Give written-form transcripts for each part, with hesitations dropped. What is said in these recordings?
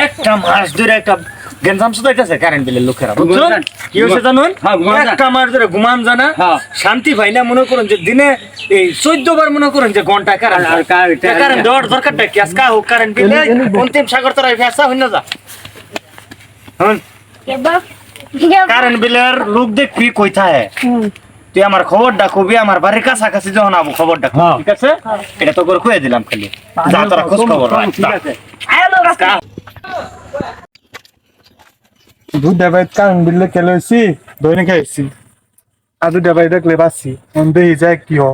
একটা মাস ধরে একটা গেঞ্জাম শুধাইতেছে কারেন্ট বিলের লোকেরা, বুঝছেন কি হয়েছে জানুন? একটা মাস ধরে ঘুমান জানা, শান্তি পাই না। মনে করুন যে দিনে এই 14 বার মনে করুন যে ঘন্টা কারেন্ট দেওয়ার দরকারটা কি? আজকে হোক কারেন্ট বিলে অন্তিম সাগর তোরা ফেসা হই না যা কারেন্ট বিলের লোক দেখবি কইথায়। তুই আমার খবরটা কবি, আমার বাড়ির কাছাকাছি যখন আবু খবরটা, ঠিক আছে? এটা তো করে কয়ে দিলাম, খালি যা তোরা খোঁজ খবর রাখ, ঠিক আছে? দুধ ডাবাই কারেন্ট বিলে কেলে হয়েছি দৈনিক খাইছি, আর দুধ ডাবাই দেখলে বাঁচছি দেহি যায় কি হ।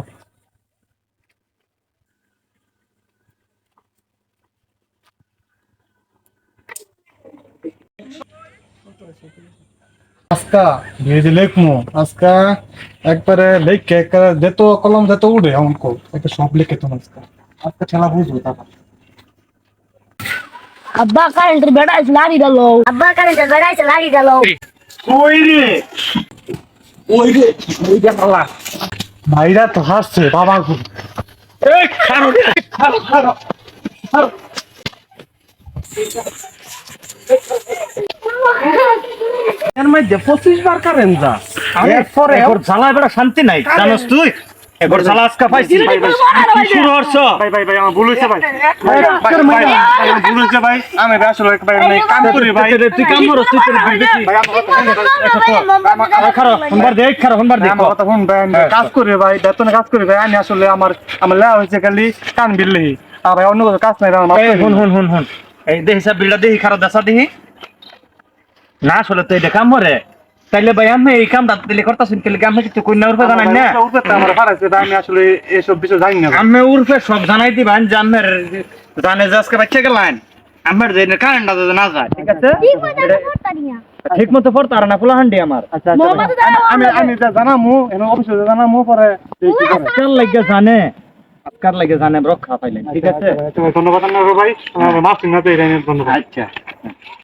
আজকা ভেজে লেখমো, আজকা একবারে লেখকে একবারে যেত কলম যেত উড়ে অঙ্ক একটা সব লিখে তো আজকা আজকা ছেলা বুঝবো তারপর। আব্বা কারেন্টের বেড়া আছে লাড়ি গেল। আব্বা কারেন্টের বেড়া আছে লাড়ি গেল। ওই রে ওই রে ওই যে পালা ভাইরা তো হাসছে বাবা খুব। এই খারো খারো খারো খারো এর মধ্যে 25 বার কারেন্ট যা এরপরে ওর জ্বালায় বড় শান্তি নাই, জানোস তুই? এবার জ্বালা আজকা পাইছি ভাই। ভাই কি শুরু হচ্ছে? ভাই ভাই ভাই আমার ভুল হয়েছে ভাই, আমার ভুল হয়েছে ভাই, আমি আসলে ভাই আমি কাম করি ভাই। তুই কাম করছ, তুই তোর ভাই দেখি ভাই আমার কথা খারো ফোনবার দে, খারো ফোনবার দে। আমার কথা শুন ভাই, আমি কাজ করি ভাই, বেতনে কাজ করি ভাই। আমি আসলে আমার আমার লেয়া হয়েছে খালি কান বিললেই, আর ভাই অন্য কোনো কাজ নাই ভাই আমার। এই হুন হুন হুন হুন এই দেহি সব বিলটা দেহি, খারো দেশা দেহি না। আসলে তো এটা কাম করে তাইলে ভাই আমি এই কামটা দিলে করতাছেন, কেলে আমি কিছু কইনা উরফে জানাই না। আমার ফারাইছে ভাই, আমি আসলে এসব বিষয় জানি না। আমি উরফে সব জানাই দিবেন যে আমের জানে যে আজকে বাচ্চা গেলেন আমার যে কারেন্টটা যদি না যায়, ঠিক আছে? ঠিক মতো পড়তে আর না ফুলা হান্ডি আমার। আচ্ছা আমি আমি যা জানামু এনে অফিসে জানামু পরে আজকাল লাগে জানে, আজকাল লাগে জানে রক্ষা পাইলেন, ঠিক আছে? ধন্যবাদ ভাই, আমার মাফ না তো এটা ধন্যবাদ। আচ্ছা।